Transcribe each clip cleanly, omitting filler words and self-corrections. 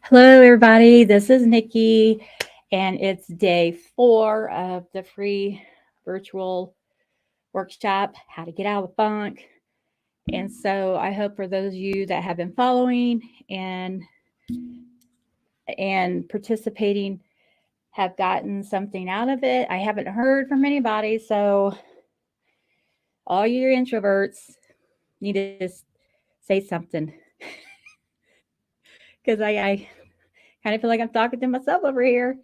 Hello, everybody. This is Nikki, and it's day 4 of the free virtual workshop, How to Get Out of the Funk. And so I hope for those of you that have been following and participating have gotten something out of it. I haven't heard from anybody, so all you introverts need to say something because I kind of feel like I'm talking to myself over here.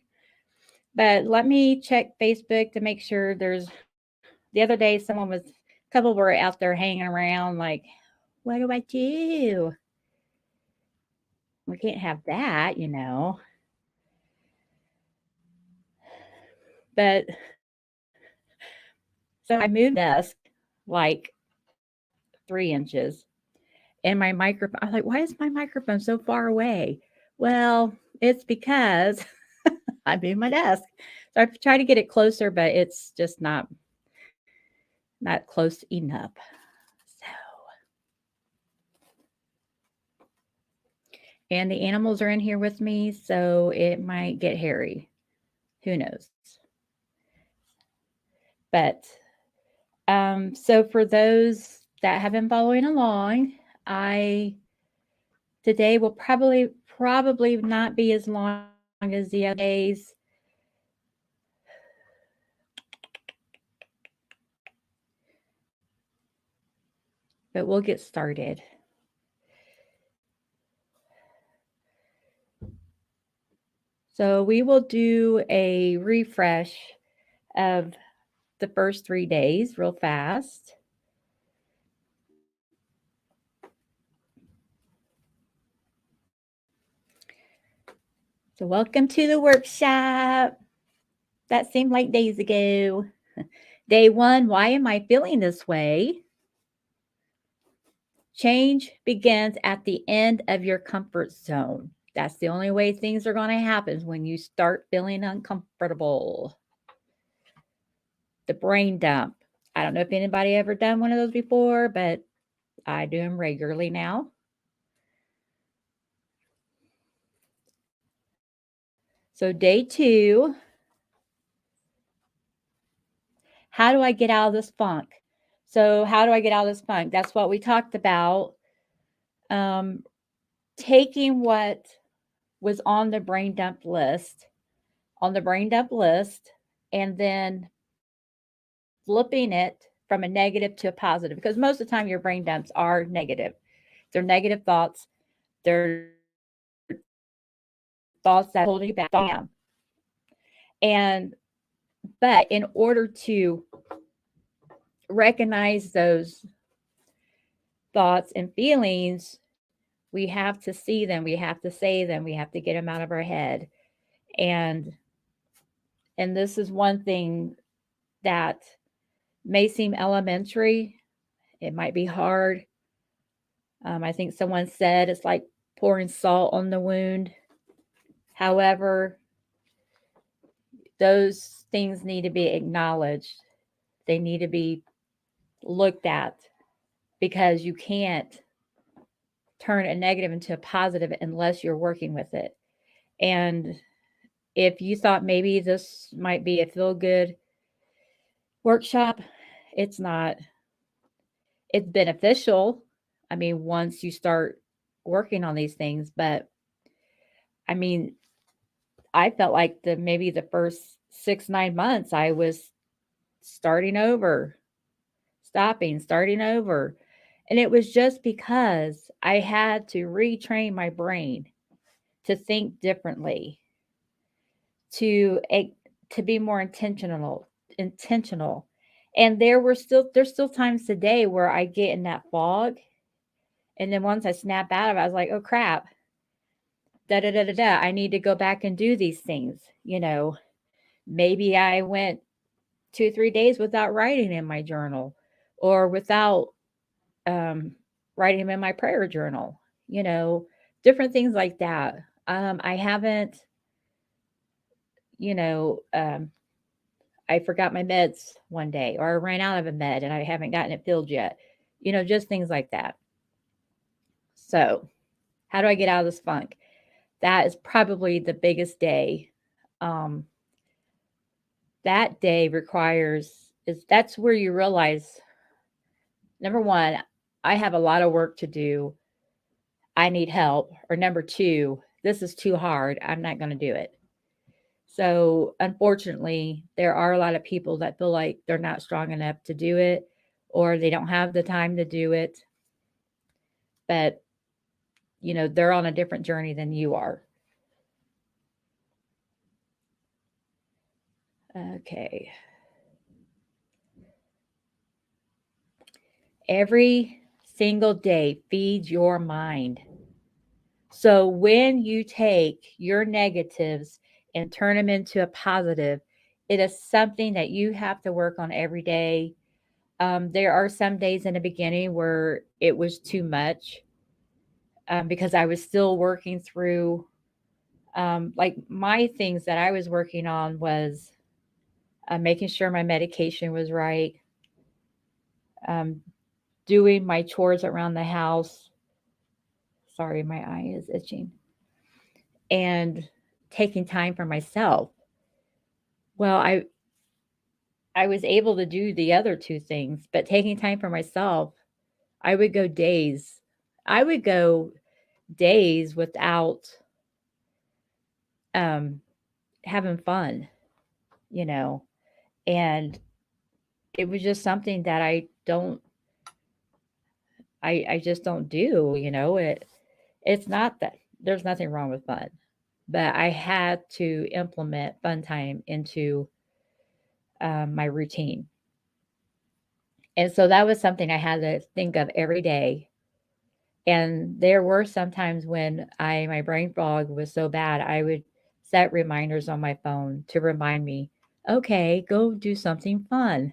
But let me check Facebook to make sure there's the other day a couple were out there hanging around like, what do I do? We can't have that. But so I moved my desk like 3 inches and my microphone. I was like, why is my microphone so far away? Well, it's because I moved my desk. So I've tried to get it closer, but it's just not close enough. So and the animals are in here with me, so it might get hairy. Who knows? But so for those that have been following along, I today will probably not be as long as the other days. But we'll get started. So we will do a refresh of the first 3 days real fast. So welcome to the workshop. That seemed like days ago. Day 1, why am I feeling this way? Change begins at the end of your comfort zone. That's the only way things are going to happen is when you start feeling uncomfortable. The brain dump. I don't know if anybody ever done one of those before, but I do them regularly now. So day 2, how do I get out of this funk? So how do I get out of this funk? That's what we talked about. Taking what was on the brain dump list, and then flipping it from a negative to a positive. Because most of the time, your brain dumps are negative. They're negative thoughts. They're thoughts that hold you back. And but in order to recognize those thoughts and feelings, we have to see them. We have to say them. We have to get them out of our head. And and this is one thing that may seem elementary. It might be hard. I think someone said it's like pouring salt on the wound. However, those things need to be acknowledged. They need to be looked at because you can't turn a negative into a positive unless you're working with it. And if you thought maybe this might be a feel good workshop, it's not. It's beneficial. I mean, once you start working on these things, but I mean, I felt like maybe the first 6, 9 months I was starting over, stopping, starting over. And it was just because I had to retrain my brain to think differently, to to be more intentional. And there's still times today where I get in that fog, and then once I snap out of it, I was like, oh crap, da da da da da. I need to go back and do these things. Maybe I went 2, 3 days without writing in my journal, or without um, writing them in my prayer journal. You know, different things like that. I haven't, you know, I forgot my meds one day, or I ran out of a med and I haven't gotten it filled yet. Just things like that. So, how do I get out of this funk? that is probably the biggest day. Um, that day requires is that's where you realize number one, I have a lot of work to do. I need help. Or number two, this is too hard. I'm not going to do it. So, unfortunately, there are a lot of people that feel like they're not strong enough to do it or they don't have the time to do it. But, they're on a different journey than you are. Okay. Every single day feeds your mind. So when you take your negatives and turn them into a positive, it is something that you have to work on every day. There are some days in the beginning where it was too much because I was still working through, like my things that I was working on was making sure my medication was right, um, doing my chores around the house. Sorry, my eye is itching. And taking time for myself. Well, I was able to do the other two things, but taking time for myself, I would go days. I would go days without um having fun, you know. And it was just something that I just don't do, it's not that there's nothing wrong with fun, but I had to implement fun time into my routine. And so that was something I had to think of every day. And there were some times when my brain fog was so bad, I would set reminders on my phone to remind me, okay, go do something fun.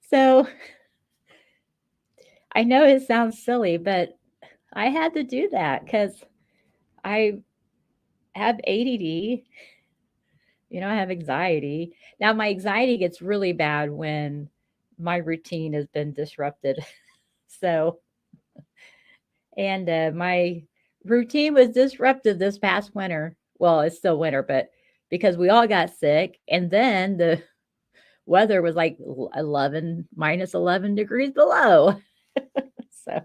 So I know it sounds silly, but I had to do that because I have ADD, I have anxiety. Now, my anxiety gets really bad when my routine has been disrupted. So, and my routine was disrupted this past winter. Well, it's still winter, but because we all got sick, and then the weather was like 11 minus 11 degrees below. So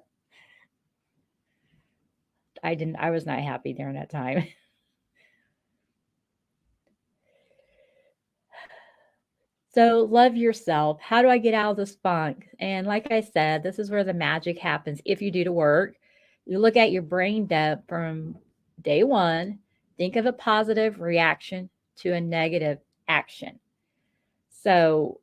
I was not happy during that time. So love yourself. How do I get out of this funk? And like I said, this is where the magic happens. If you do the work, you look at your brain depth from day one, think of a positive reaction to a negative action. So,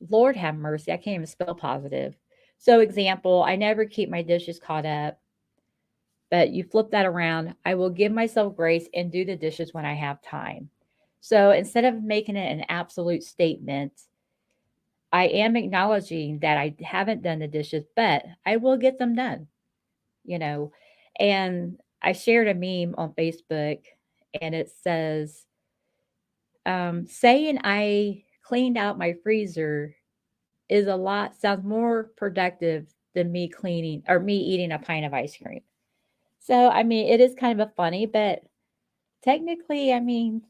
Lord have mercy, I can't even spell positive. So, example, I never keep my dishes caught up, but you flip that around. I will give myself grace and do the dishes when I have time. So, instead of making it an absolute statement, I am acknowledging that I haven't done the dishes, but I will get them done, you know. And I shared a meme on Facebook and it says, saying I cleaned out my freezer is a lot, sounds more productive than me cleaning or me eating a pint of ice cream. So, I mean, it is kind of a funny, but technically, I mean,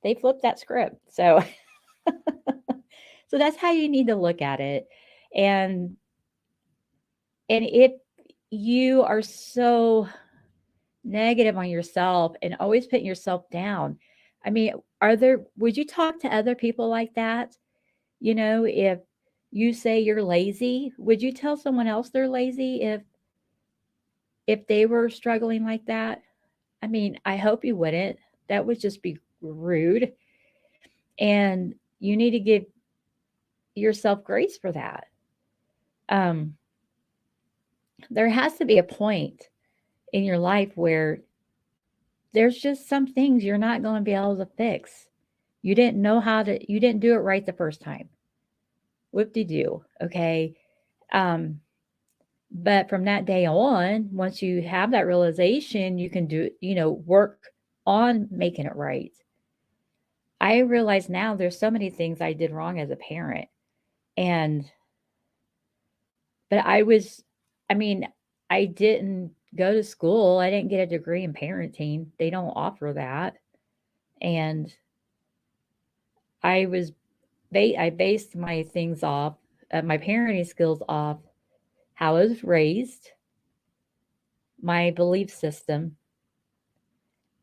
they flipped that script. So, so that's how you need to look at it. And if you are so negative on yourself and always putting yourself down, I mean, would you talk to other people like that? If you say you're lazy, would you tell someone else they're lazy if they were struggling like that? I mean, I hope you wouldn't. That would just be rude. And you need to give yourself grace for that. Um, there has to be a point in your life where there's just some things you're not going to be able to fix. You didn't do it right the first time. Whoop de doo. Okay. Um, but from that day on, once you have that realization, you can work on making it right. I realize now there's so many things I did wrong as a parent. And, but I mean, I didn't go to school. I didn't get a degree in parenting. They don't offer that. And I was I based my things off my parenting skills off how I was raised, my belief system,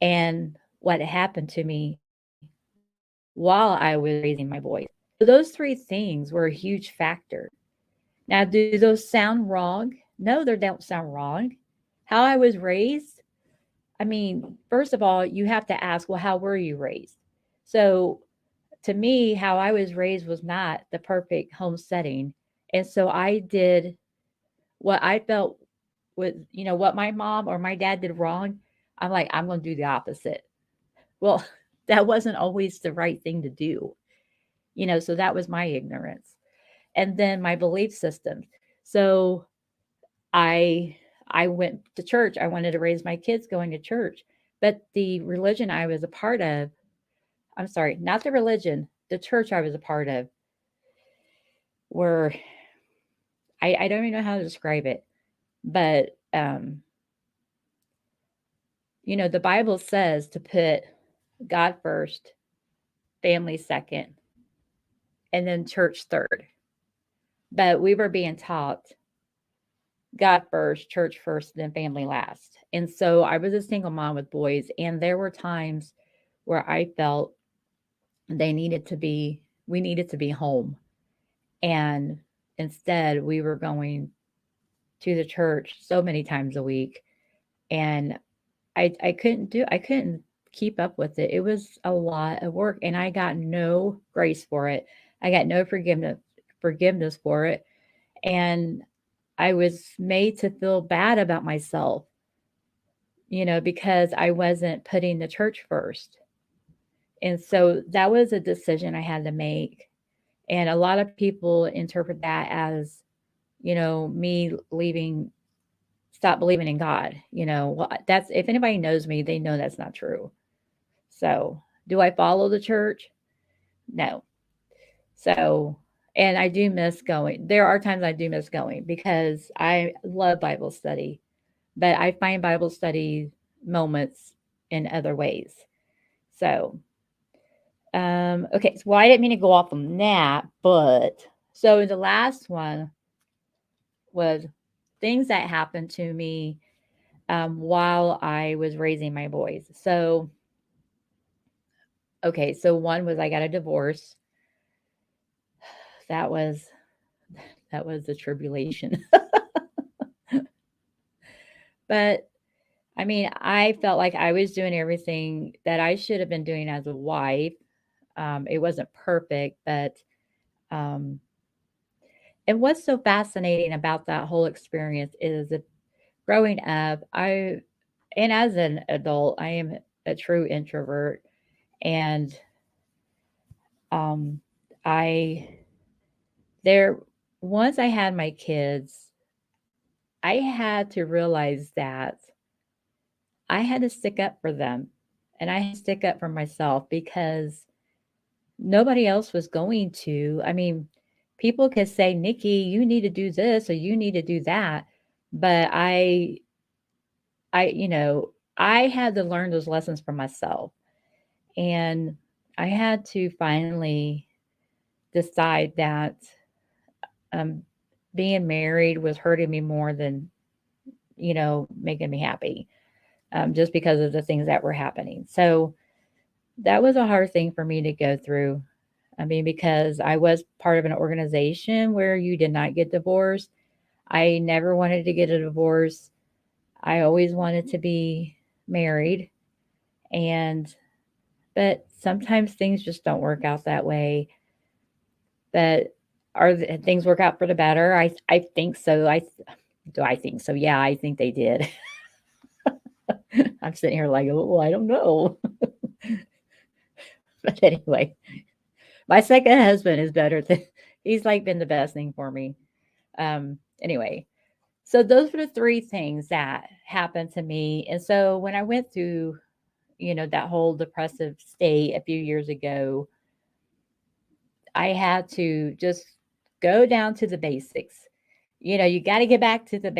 and what happened to me while I was raising my boys. So those three things were a huge factor. Now, do those sound wrong? No, they don't sound wrong. How I was raised, I mean, first of all, you have to ask, well, how were you raised? So, to me, how I was raised was not the perfect home setting. And so I did what I felt was, what my mom or my dad did wrong. I'm like, I'm going to do the opposite. Well, that wasn't always the right thing to do, so that was my ignorance. And then my belief systems. So I I went to church. I wanted to raise my kids going to church. But the religion I was a part of, I'm sorry, not the religion, the church I was a part of were I don't even know how to describe it, but the Bible says to put God first, family second, and then church third. But we were being taught God first, church first, then family last. And so I was a single mom with boys, and there were times where I felt we needed to be home. And instead, we were going to the church so many times a week. And I couldn't keep up with it. It was a lot of work, and I got no grace for it. I got no forgiveness for it. And I was made to feel bad about myself, because I wasn't putting the church first. And so that was a decision I had to make. And a lot of people interpret that as, me leaving, stop believing in God. Well, that's, if anybody knows me, they know that's not true. So, do I follow the church? No. So, and I do miss going. There are times I do miss going because I love Bible study, but I find Bible study moments in other ways. So, okay. So, well, I didn't mean to go off on that, but so the last one was things that happened to me while I was raising my boys. So, okay. So one was I got a divorce. That was a tribulation. But I mean, I felt like I was doing everything that I should have been doing as a wife. It wasn't perfect, but um, and what's so fascinating about that whole experience is that growing up, and as an adult, I am a true introvert, and um, I there once I had my kids, I had to realize that I had to stick up for them, and I had to stick up for myself because nobody else was going to. I mean, people could say, "Nikki, you need to do this or you need to do that." But I, I had to learn those lessons for myself. And I had to finally decide that um, being married was hurting me more than, making me happy, just because of the things that were happening. So that was a hard thing for me to go through. I mean, because I was part of an organization where you did not get divorced. I never wanted to get a divorce. I always wanted to be married. And, but sometimes things just don't work out that way. But things work out for the better? I think so. I think so? Yeah, I think they did. I'm sitting here like, oh, I don't know. But anyway, my second husband is better than he's like been the best thing for me. Anyway, so those were the three things that happened to me. And so when I went through, that whole depressive state a few years ago, I had to just go down to the basics. You got to get back to the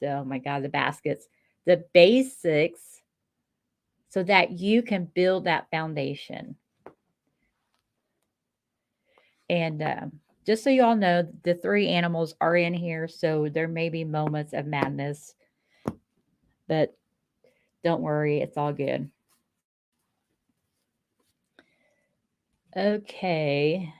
oh my God, the baskets, the basics so that you can build that foundation. And just so you all know, the three animals are in here, so there may be moments of madness, but don't worry, it's all good. Okay.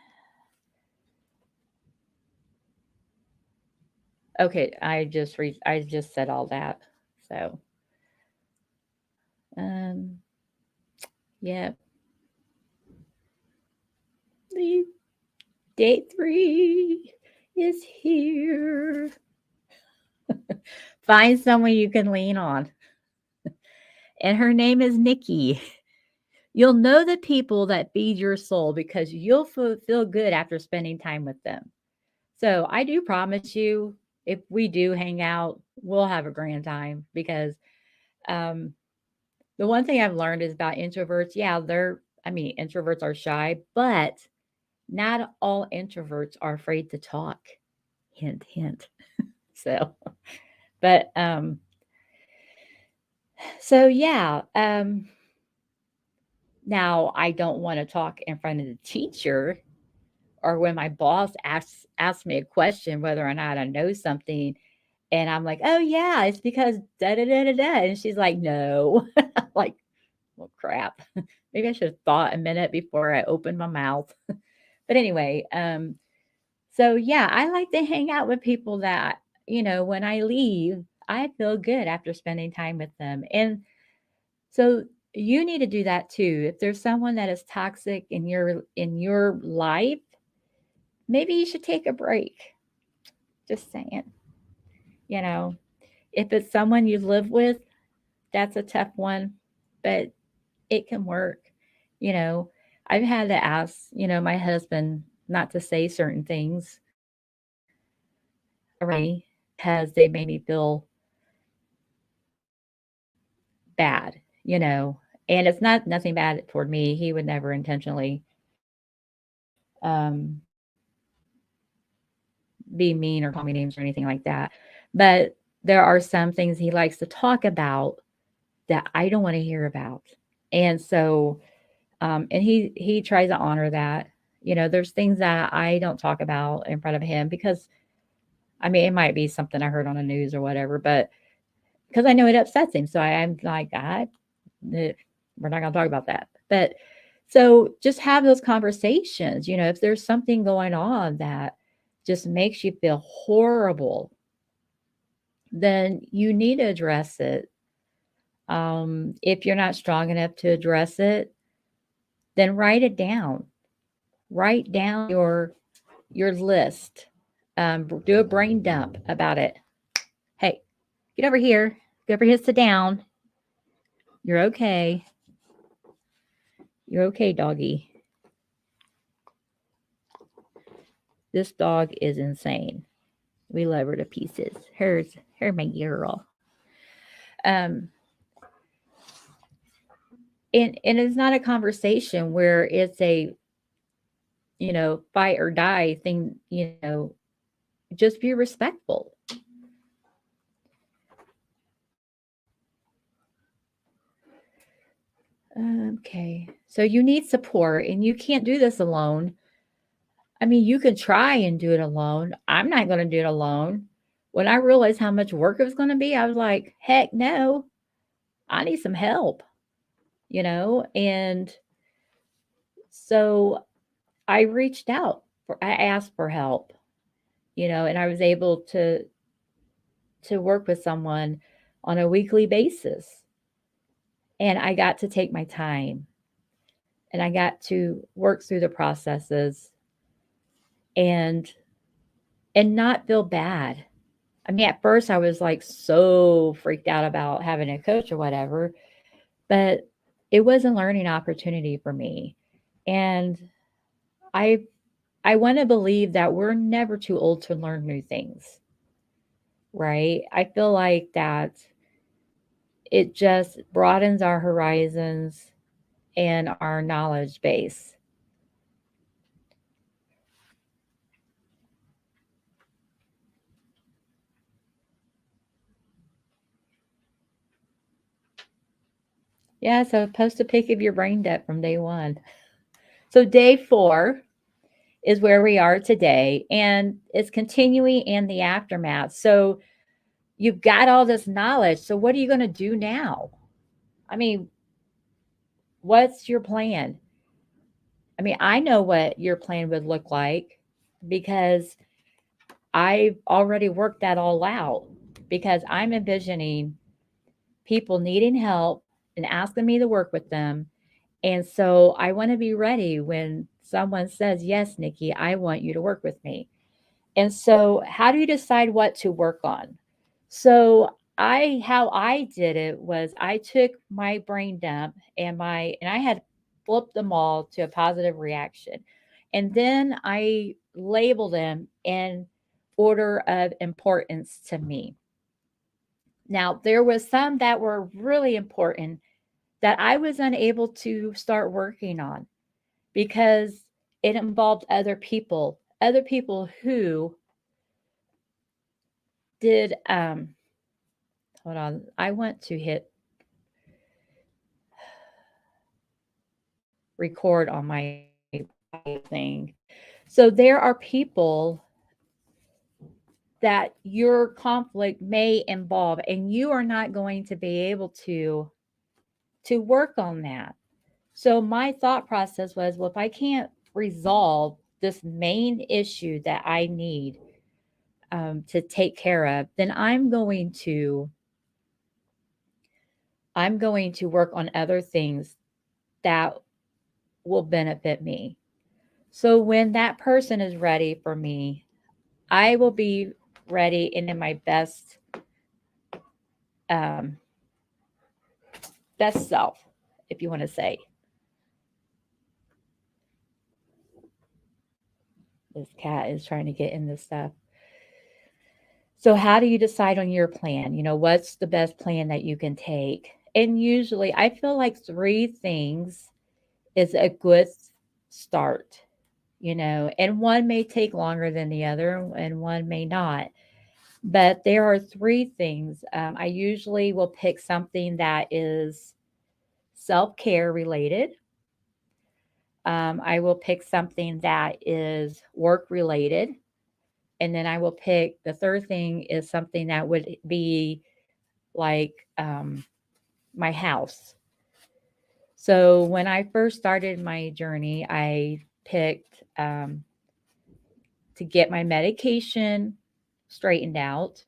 Okay, I just said all that. So, um, yeah, the day 3 is here. Find someone you can lean on. And her name is Nikki. You'll know the people that feed your soul because you'll feel good after spending time with them. So I do promise you, if we do hang out, we'll have a grand time because um, the one thing I've learned is about introverts. Yeah, introverts are shy, but not all introverts are afraid to talk. Hint, hint. So, but so yeah. Now I don't want to talk in front of the teacher or when my boss asks me a question whether or not I know something, and I'm like, "Oh yeah, it's because da da da da da," and she's like, "No," like, well, crap. Maybe I should have thought a minute before I opened my mouth. But anyway, so yeah, I like to hang out with people that when I leave, I feel good after spending time with them, and so you need to do that too. If there's someone that is toxic in your life, maybe you should take a break. Just saying. You know, if it's someone you live with, that's a tough one, but it can work. You know, I've had to ask, my husband not to say certain things around me because they made me feel bad, and it's not nothing bad toward me. He would never intentionally um, be mean or call me names or anything like that. But there are some things he likes to talk about that I don't want to hear about. And so, and he tries to honor that. There's things that I don't talk about in front of him because it might be something I heard on the news or whatever, but because I know it upsets him. So I'm like, we're not going to talk about that. But so just have those conversations. If there's something going on that just makes you feel horrible, then you need to address it. If you're not strong enough to address it, then write it down. Write down your list. Do a brain dump about it. Hey, get over here. Get over here. Sit down. You're okay. You're okay, doggy. This dog is insane. We love her to pieces. Her my girl. Um, and it's not a conversation where it's a fight or die thing. Just be respectful. Okay. So you need support and you can't do this alone. You can try and do it alone. I'm not going to do it alone. When I realized how much work it was going to be, I was like, heck no, I need some help, And so I reached out I asked for help, and I was able to work with someone on a weekly basis. And I got to take my time and I got to work through the processes and not feel bad. At first I was like so freaked out about having a coach or whatever, but it was a learning opportunity for me. And I I want to believe that we're never too old to learn new things, right? I feel like that it just broadens our horizons and our knowledge base. Yeah, so post a pic of your brain debt from day one. So day 4 is where we are today, and it's continuing in the aftermath. So you've got all this knowledge. So what are you going to do now? I mean, what's your plan? I mean, I know what your plan would look like because I've already worked that all out because I'm envisioning people needing help and asking me to work with them. And so I want to be ready when someone says, "Yes, Nikki, I want you to work with me." And so, how do you decide what to work on? So, how I did it was I took my brain dump and I had flipped them all to a positive reaction. And then I labeled them in order of importance to me. Now, there was some that were really important that I was unable to start working on because it involved other people who did hold on. I want to hit record on my thing. So there are people that your conflict may involve and you are not going to be able to work on that. So my thought process was, well, if I can't resolve this main issue that I need to take care of, then I'm going to work on other things that will benefit me. So when that person is ready for me, I will be ready and in my um, best self, if you want to say. This cat is trying to get in this stuff. So how do you decide on your plan? You know, what's the best plan that you can take? And usually, I feel like 3 things is a good start. You know, and one may take longer than the other, and one may not. But there are 3 things. I usually will pick something that is self care related. I will pick something that is work related. And then I will pick the third thing is something that would be like my house. So when I first started my journey, I picked to get my medication straightened out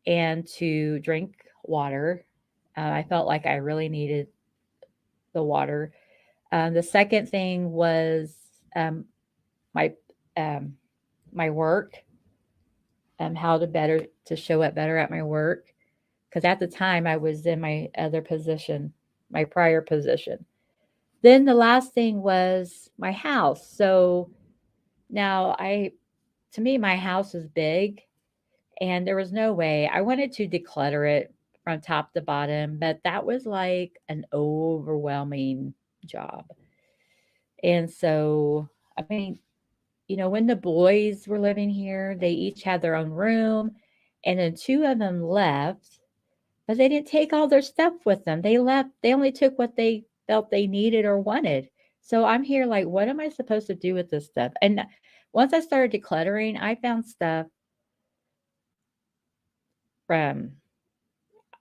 and to drink water. I felt like I really needed the water. The second thing was um, my um, my work, how to show up better at my work. Because at the time I was in my other position, my prior position. Then the last thing was my house. So now to me, my house is big, and there was no way I wanted to declutter it from top to bottom, but that was like an overwhelming job. And so, I mean, you know, when the boys were living here, they each had their own room, and then 2 of them left, but they didn't take all their stuff with them. They left, they only took what they felt they needed or wanted. So I'm here like, what am I supposed to do with this stuff? And once I started decluttering, I found stuff from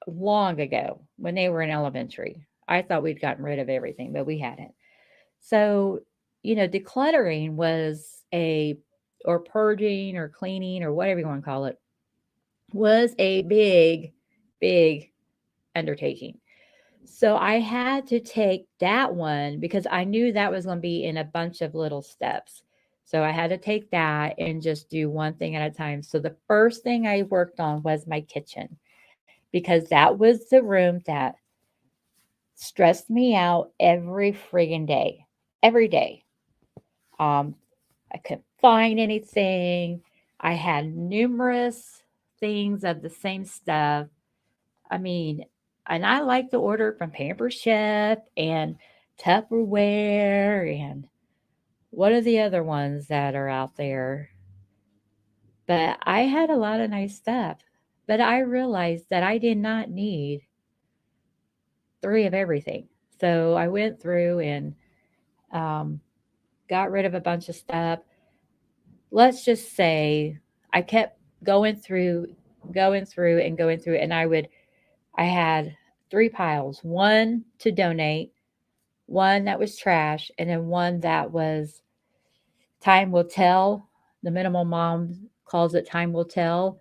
long ago when they were in elementary. I thought we'd gotten rid of everything, but we hadn't. So, you know, decluttering was a, or purging or cleaning or whatever you want to call it, was a big, big undertaking. So I had to take that one because I knew that was going to be in a bunch of little steps. So I had to take that and just do one thing at a time. So the first thing I worked on was my kitchen because that was the room that stressed me out every friggin' day. Every day. Um, I couldn't find anything. I had numerous things of the same stuff. I mean, and I like to order from Pamper Chef and Tupperware and what are the other ones that are out there? But I had a lot of nice stuff. But I realized that I did not need 3 of everything. So I went through and um, got rid of a bunch of stuff. Let's just say I kept going through, going through, and going through, and I had 3 piles, one to donate, one that was trash, and then one that was time will tell. The minimal mom calls it time will tell.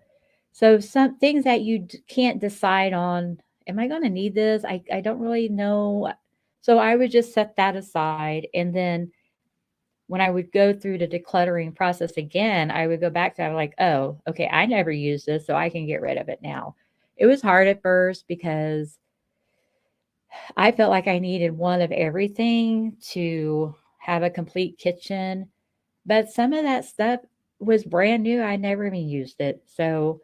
So some things that you can't decide on. Am I going to need this? I don't really know. So I would just set that aside. And then when I would go through the decluttering process again, I would go back to, I'm like, oh, okay, I never used this, so I can get rid of it now. It was hard at first because I felt like I needed one of everything to have a complete kitchen. But some of that stuff was brand new. I never even used it. So,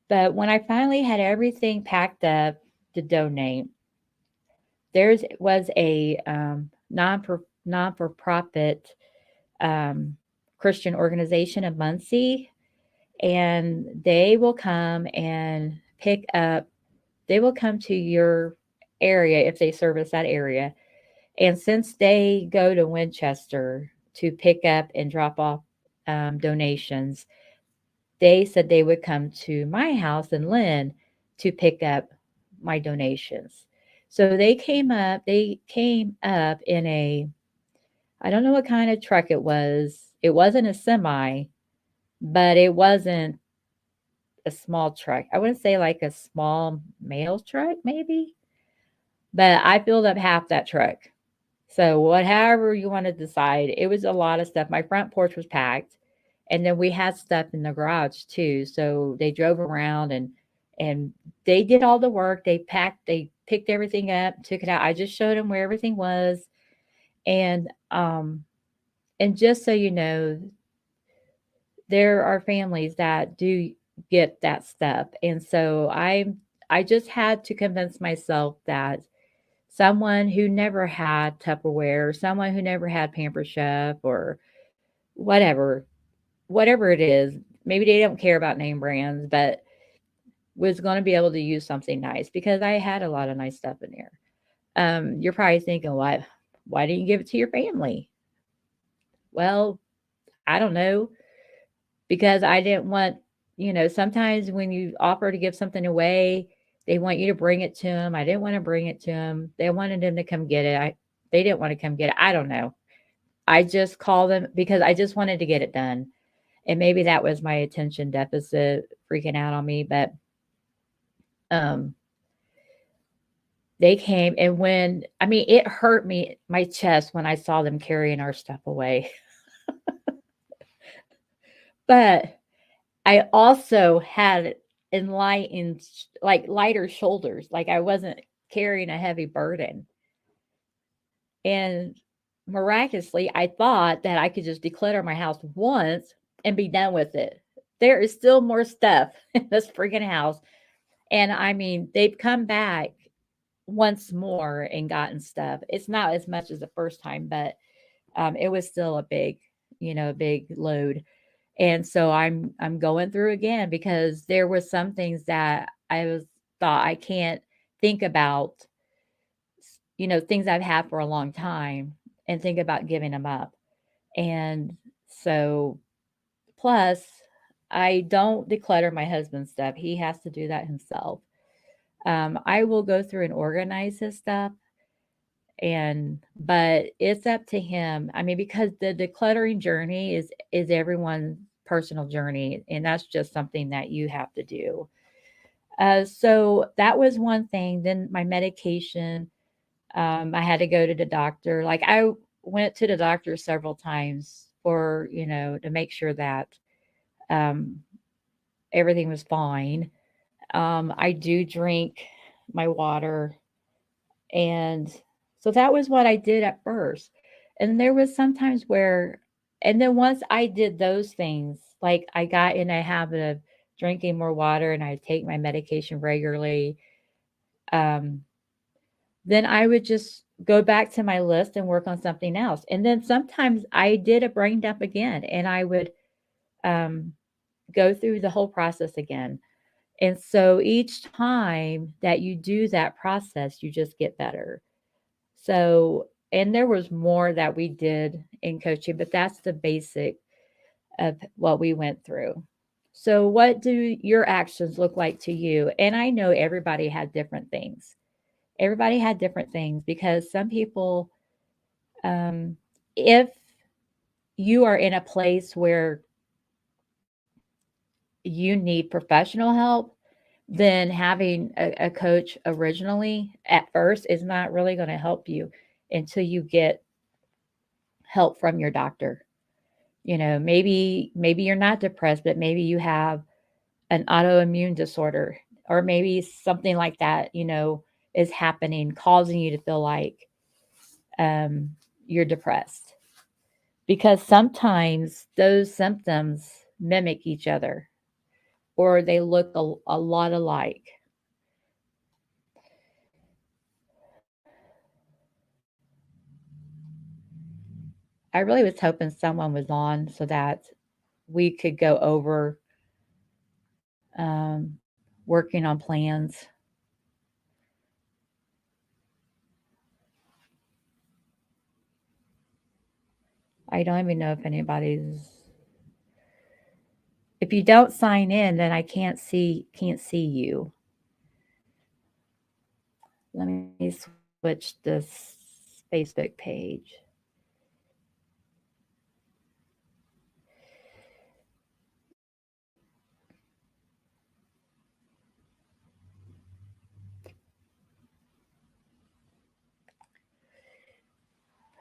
but when I finally had everything packed up to donate, there was a non for profit um, Christian organization in Muncie, and they will come and pick up. They will come to your area if they service that area. And since they go to Winchester to pick up and drop off donations, they said they would come to my house in Lynn to pick up my donations. So they came up in a, I don't know what kind of truck it was. It wasn't a semi, but it wasn't a small truck. I wouldn't say like a small mail truck, maybe, but I filled up half that truck. So whatever you want to decide, it was a lot of stuff. My front porch was packed, and then we had stuff in the garage too. So they drove around and they did all the work. They picked everything up, took it out. I just showed them where everything was, and and just so you know, there are families that do get that stuff, and so I just had to convince myself that someone who never had Tupperware, someone who never had Pamper Chef or whatever, whatever it is, maybe they don't care about name brands, but was going to be able to use something nice because I had a lot of nice stuff in there. You're probably thinking, why didn't you give it to your family? Well, I don't know, because I didn't want, sometimes when you offer to give something away, they want you to bring it to them. I didn't want to bring it to them. They wanted them to come get it. They didn't want to come get it. I don't know. I just called them because I just wanted to get it done. And maybe that was my attention deficit freaking out on me. But um, they came, and it hurt me, my chest, when I saw them carrying our stuff away. But I also had enlightened, like lighter shoulders, like I wasn't carrying a heavy burden. And miraculously, I thought that I could just declutter my house once and be done with it. There is still more stuff in this freaking house. And they've come back once more and gotten stuff. It's not as much as the first time, but it was still a big load. And so I'm going through again because there were some things that thought I can't think about, things I've had for a long time, and think about giving them up. And so plus I don't declutter my husband's stuff. He has to do that himself. I will go through and organize his stuff, but it's up to him. Because the decluttering journey is everyone's personal journey, and that's just something that you have to do. So that was one thing. Then my medication, I had to go to the doctor. Like I went to the doctor several times for, to make sure that um, everything was fine. I do drink my water, and so that was what I did at first. And there was sometimes where, and then once I did those things, like I got in a habit of drinking more water and I take my medication regularly, um, then I would just go back to my list and work on something else. And then sometimes I did a brain dump again, and I would um, go through the whole process again. And so each time that you do that process, you just get better. So, and there was more that we did in coaching, but that's the basic of what we went through. So, what do your actions look like to you? And I know everybody had different things. Everybody had different things because some people, um, if you are in a place where you need professional help, then having a coach originally at first is not really going to help you until you get help from your doctor. You know, maybe you're not depressed, but maybe you have an autoimmune disorder, or maybe something like that, is happening, causing you to feel like um, you're depressed. Because sometimes those symptoms mimic each other or they look a lot alike. I really was hoping someone was on so that we could go over working on plans. I don't even know if anybody's. If you don't sign in, then I can't see you. Let me switch this Facebook page.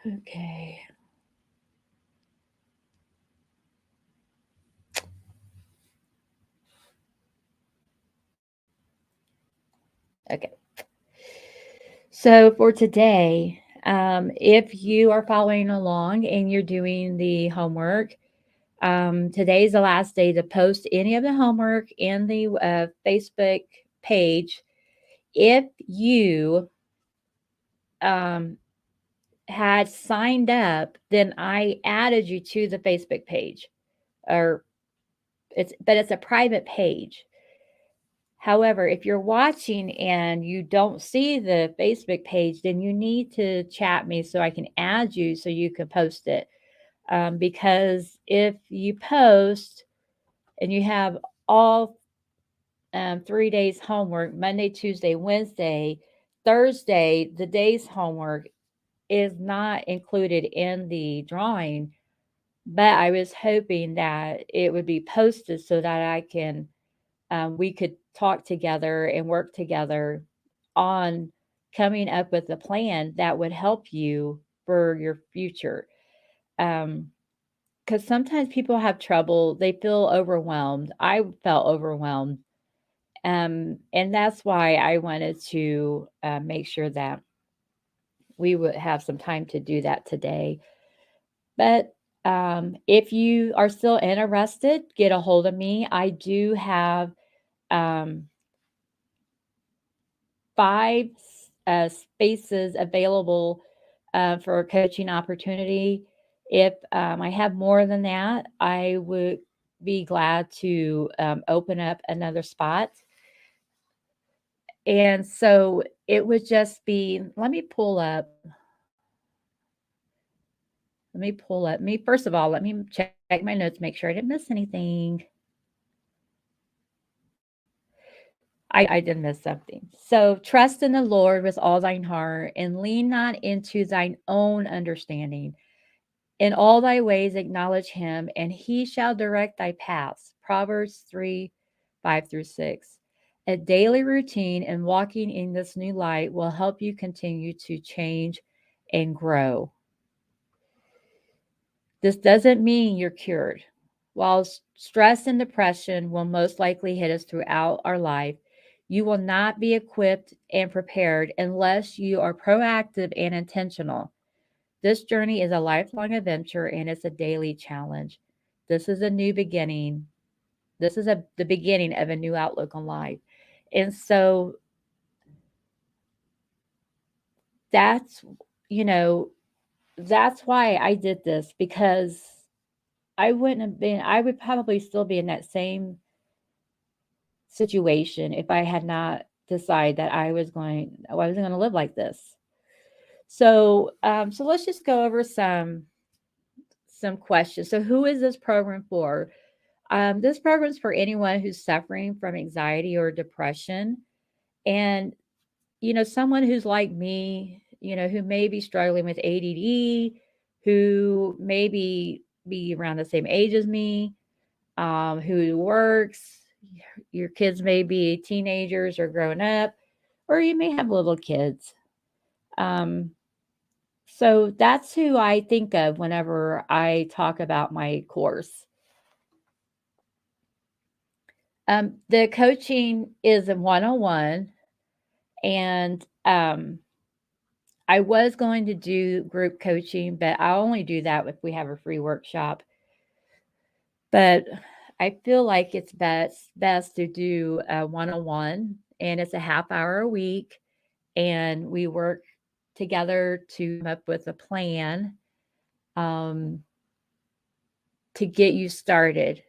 Okay. Okay. So for today, if you are following along and you're doing the homework, today's the last day to post any of the homework in the Facebook page. If you um, had signed up, then I added you to the Facebook page, or it's a private page. However, if you're watching and you don't see the Facebook page, then you need to chat me so I can add you so you can post it. Because if you post and you have all 3 days homework, Monday, Tuesday, Wednesday, Thursday, the day's homework is not included in the drawing, but I was hoping that it would be posted so that we could talk together and work together on coming up with a plan that would help you for your future. Because sometimes people have trouble, they feel overwhelmed. I felt overwhelmed. And that's why I wanted to make sure that we would have some time to do that today. But if you are still interested, get a hold of me. I do have um, 5 spaces available for a coaching opportunity. If I have more than that, I would be glad to open up another spot. And so it would just be, first of all, let me check my notes, make sure I didn't miss anything. I did miss something. So trust in the Lord with all thine heart and lean not into thine own understanding. In all thy ways acknowledge him, and he shall direct thy paths. Proverbs 3:5-6. A daily routine and walking in this new light will help you continue to change and grow. This doesn't mean you're cured. While stress and depression will most likely hit us throughout our life, you will not be equipped and prepared unless you are proactive and intentional. This journey is a lifelong adventure and it's a daily challenge. This is a new beginning. This is the beginning of a new outlook on life. And so that's, you know, that's why I did this, because I would probably still be in that same situation if I had not decided that I wasn't going to live like this. So let's just go over some questions. So who is this program for? This program is for anyone who's suffering from anxiety or depression, and someone who's like me, who may be struggling with ADD, who maybe be around the same age as me, who works. Your kids may be teenagers or growing up, or you may have little kids. Um, so that's who I think of whenever I talk about my course. The coaching is a one-on-one, and I was going to do group coaching, but I only do that if we have a free workshop. But I feel like it's best to do a one-on-one, and it's a half hour a week, and we work together to come up with a plan um, to get you started.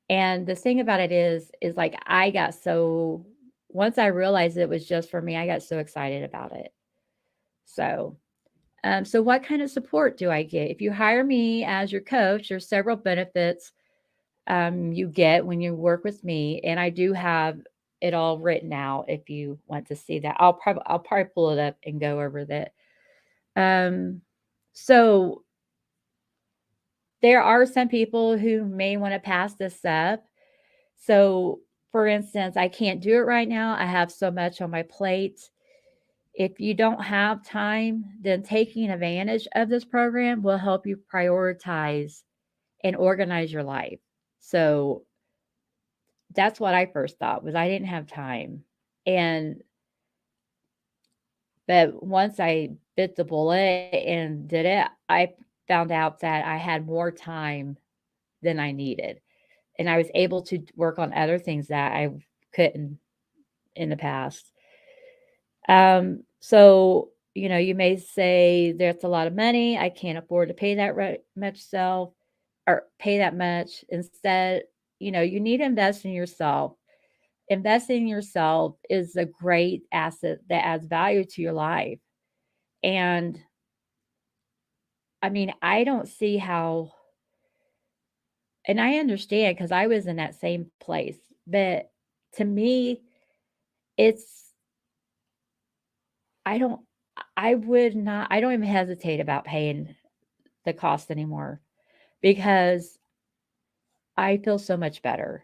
And the thing about it is like I got so once I realized it was just for me, I got so excited about it. So, so what kind of support do I get? If you hire me as your coach, there's several benefits you get when you work with me, and I do have it all written out. If you want to see that, I'll probably pull it up and go over that. Um, so there are some people who may want to pass this up. So, for instance, I can't do it right now. I have so much on my plate. If you don't have time, then taking advantage of this program will help you prioritize and organize your life. So that's what I first thought was I didn't have time. And but once I bit the bullet and did it, I found out that I had more time than I needed. And I was able to work on other things that I couldn't in the past. So you may say there's a lot of money. I can't afford to pay that much self or pay that much. Instead, you need to invest in yourself. Investing in yourself is a great asset that adds value to your life. And I mean, I don't see how, and I understand because I was in that same place, but to me, it's, I don't, I would not, I don't even hesitate about paying the cost anymore because I feel so much better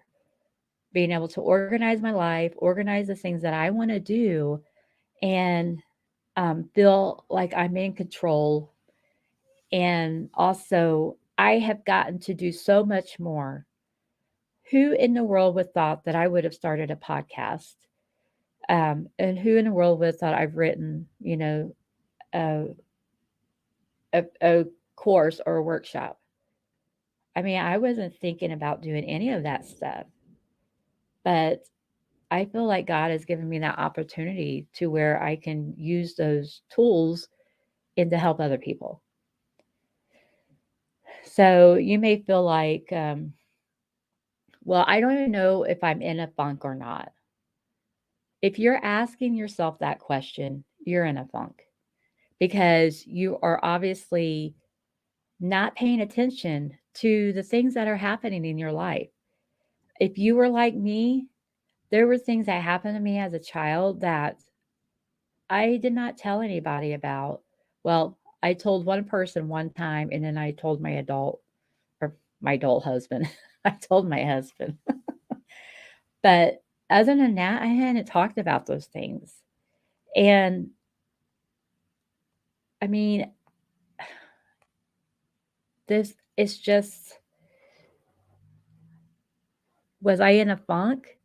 being able to organize my life, organize the things that I want to do, and feel like I'm in control. And also, I have gotten to do so much more. Who in the world would thought that I would have started a podcast? And who in the world would have thought I've written, a, a course or a workshop? I mean, I wasn't thinking about doing any of that stuff, but I feel like God has given me that opportunity to where I can use those tools and to help other people. So you may feel like, well, I don't even know if I'm in a funk or not. If you're asking yourself that question, you're in a funk because you are obviously not paying attention to the things that are happening in your life. If you were like me, there were things that happened to me as a child that I did not tell anybody about. Well, I told one person one time, and then I told my adult or my adult husband. I told my husband. But other than that, I hadn't talked about those things. And I mean, this it's just was I in a funk?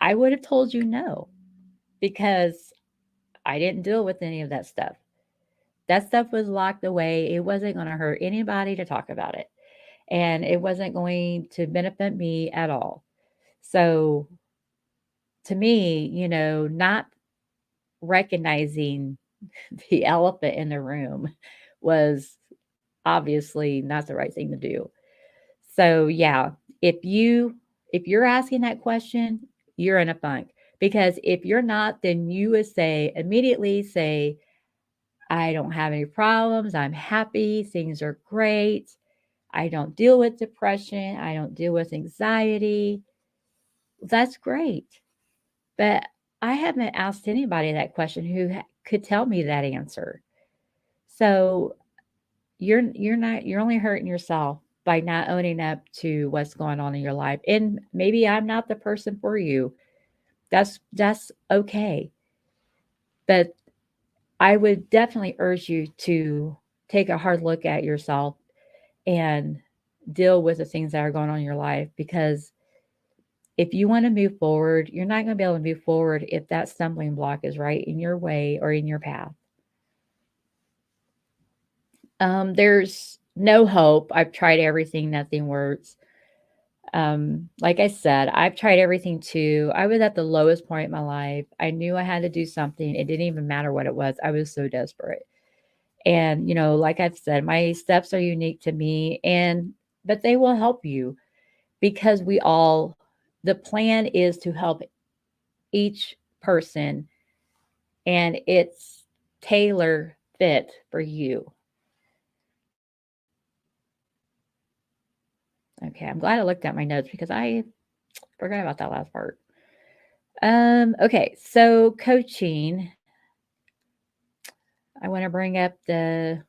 I would have told you no because I didn't deal with any of that stuff. That stuff was locked away. It wasn't going to hurt anybody to talk about it. And it wasn't going to benefit me at all. So to me, not recognizing the elephant in the room was obviously not the right thing to do. So, yeah, if you If you're asking that question, you're in a funk. Because if you're not, then you would immediately say, I don't have any problems. I'm happy. Things are great. I don't deal with depression. I don't deal with anxiety. That's great. But I haven't asked anybody that question who could tell me that answer. So you're only hurting yourself by not owning up to what's going on in your life. And maybe I'm not the person for you. That's okay. But I would definitely urge you to take a hard look at yourself and deal with the things that are going on in your life, because if you want to move forward, you're not going to be able to move forward if that stumbling block is right in your way or in your path. There's no hope. I've tried everything, nothing works. Like I said, I've tried everything too. I was at the lowest point in my life. I knew I had to do something. It didn't even matter what it was. I was so desperate. And, like I've said, my steps are unique to me, but they will help you, because the plan is to help each person, and it's tailor fit for you. Okay, I'm glad I looked at my notes because I forgot about that last part. Okay, so coaching. I want to bring up the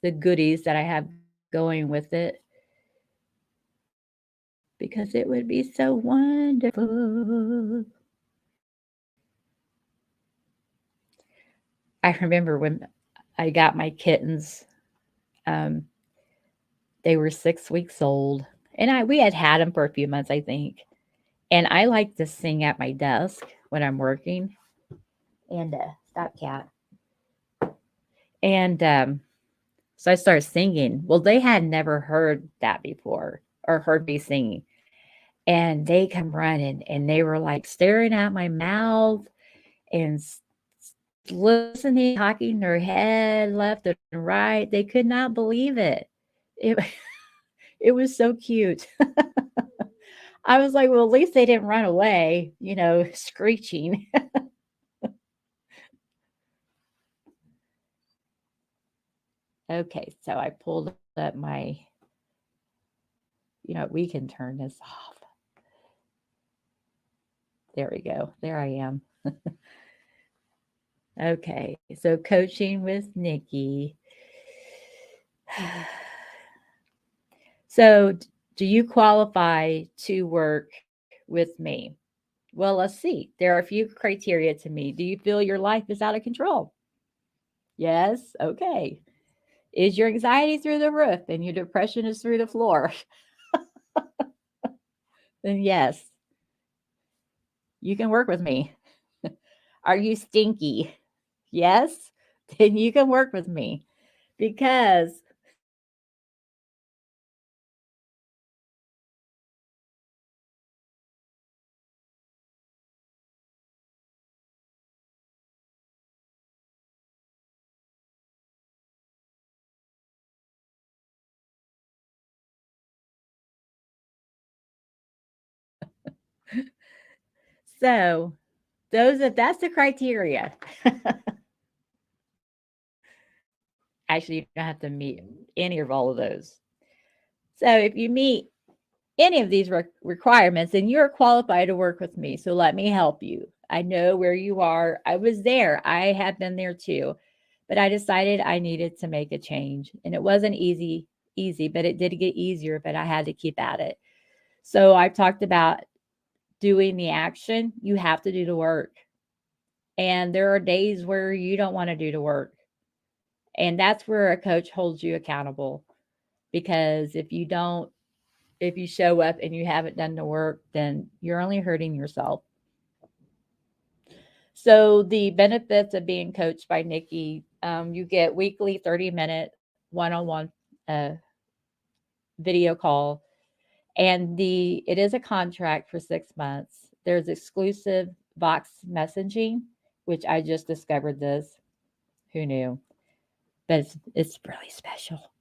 goodies that I have going with it, because it would be so wonderful. I remember when I got my kittens. Um, they were 6 weeks old, and we had them for a few months, I think. And I like to sing at my desk when I'm working. And stop, cat. And so I started singing. Well, they had never heard that before or heard me singing. And they come running, and they were like staring at my mouth and listening, cocking their head left and right. They could not believe it. It, it was so cute. I was like, well, at least they didn't run away, screeching. Okay, so I pulled up we can turn this off. There we go. There I am. Okay, so coaching with Nikki. So, do you qualify to work with me? Well, let's see. There are a few criteria to me. Do you feel your life is out of control? Yes. Okay. Is your anxiety through the roof and your depression is through the floor? Then yes, you can work with me. Are you stinky? Yes, then you can work with me, because so that's the criteria. Actually, you don't have to meet any of all of those. So if you meet any of these requirements, then you're qualified to work with me. So let me help you. I know where you are. I was there. I have been there too. But I decided I needed to make a change. And it wasn't easy, but it did get easier, but I had to keep at it. So I've talked about doing the action. You have to do the work. And there are days where you don't want to do the work. And that's where a coach holds you accountable. Because if you show up and you haven't done the work, then you're only hurting yourself. So the benefits of being coached by Nikki, you get weekly 30-minute one-on-one uh, video call, and it is a contract for 6 months. There's exclusive Vox messaging, which I just discovered this. Who knew? But it's really special.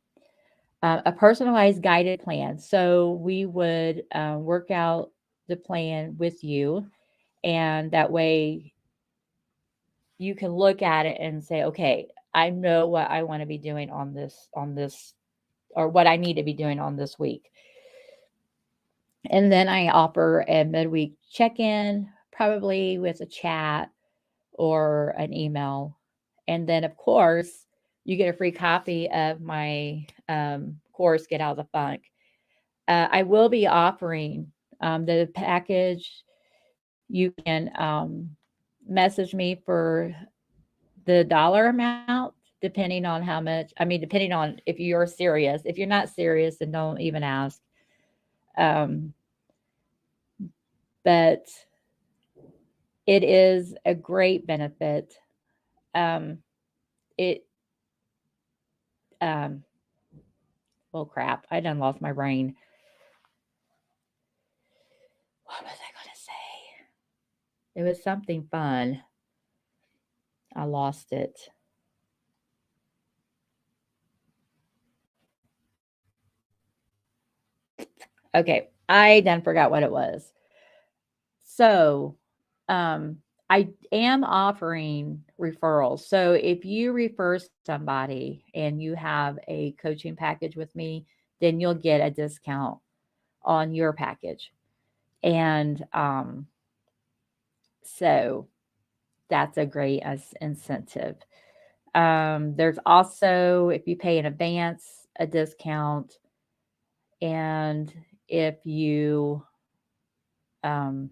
a personalized guided plan. So we would work out the plan with you, and that way you can look at it and say, okay, I know what I want to be doing on this, or what I need to be doing on this week. And then I offer a midweek check in, probably with a chat or an email. And then, of course, you get a free copy of my course, Get Out of the Funk. I will be offering the package. You can message me for the dollar amount, depending on how much. I mean, depending on if you're serious. If you're not serious, then don't even ask. Um, but it is a great benefit. It um, well, crap, I done lost my brain. What was I gonna say? It was something fun. I lost it. Okay, I done forgot what it was. So, um, I am offering referrals. So if you refer somebody and you have a coaching package with me, then you'll get a discount on your package. And so that's a great incentive. There's also, if you pay in advance, a discount. And if you um,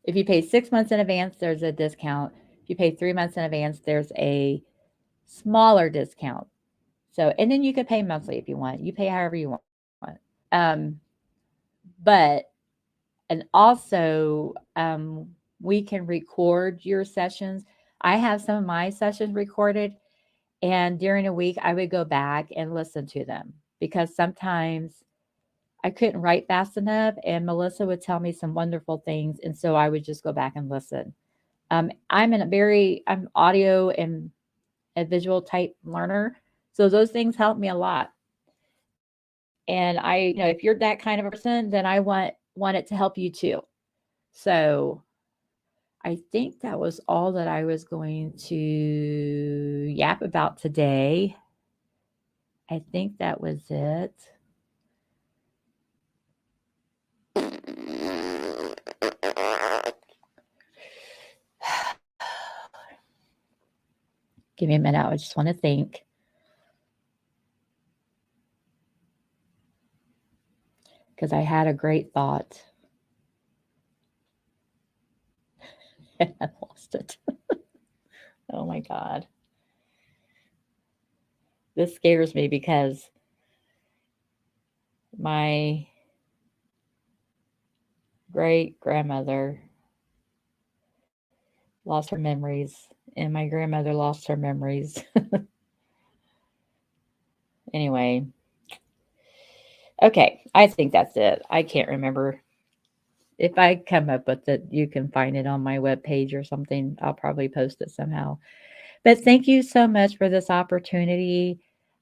if you pay 6 months in advance, there's a discount. If you pay 3 months in advance, there's a smaller discount. So, and then you could pay monthly if you want. You pay however you want. Um, but and also we can record your sessions. I have some of my sessions recorded, and during a week I would go back and listen to them, because sometimes I couldn't write fast enough, and Melissa would tell me some wonderful things, and so I would just go back and listen. I'm audio and a visual type learner, so those things help me a lot. And if you're that kind of a person, then I want it to help you too. So I think that was all that I was going to yap about today. I think that was it. Give me a minute. I just want to think. Because I had a great thought. And I lost it. Oh my God. This scares me because my great grandmother lost her memories, and my grandmother lost her memories. Anyway, okay, I think that's it. I can't remember. If I come up with it, you can find it on my webpage or something. I'll probably post it somehow. But thank you so much for this opportunity.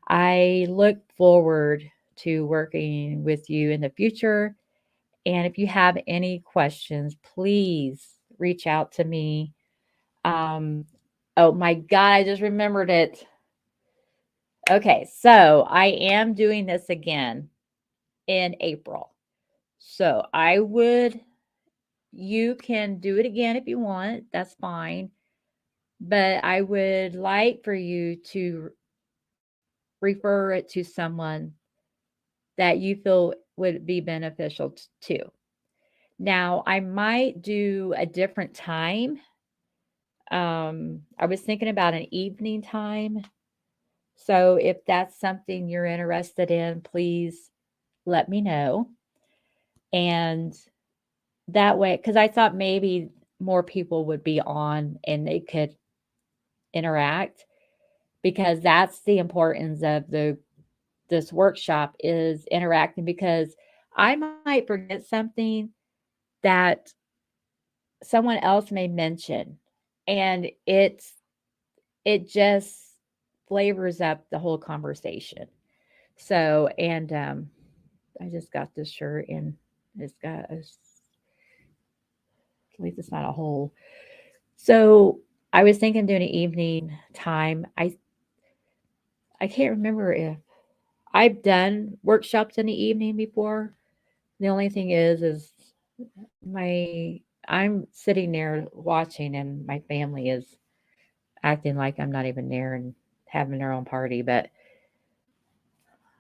I look forward to working with you in the future. And if you have any questions, please reach out to me. Um, oh my God, I just remembered it. Okay, so I am doing this again in April. So you can do it again if you want, that's fine. But I would like for you to refer it to someone that you feel would be beneficial to. Now, I might do a different time. I was thinking about an evening time. So if that's something you're interested in, please let me know. And that way, because I thought maybe more people would be on and they could interact, because that's the importance of this workshop, is interacting, because I might forget something that someone else may mention, and it just flavors up the whole conversation. So, and I just got this shirt and it's got a, at least it's not a hole. So I was thinking doing an evening time. I can't remember if I've done workshops in the evening before. The only thing is my I'm sitting there watching and my family is acting like I'm not even there and having their own party. But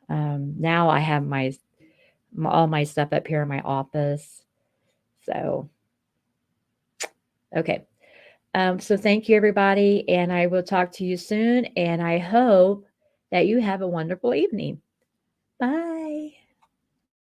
now I have all my stuff up here in my office. So okay. So thank you everybody, and I will talk to you soon. And I hope that you have a wonderful evening. Bye.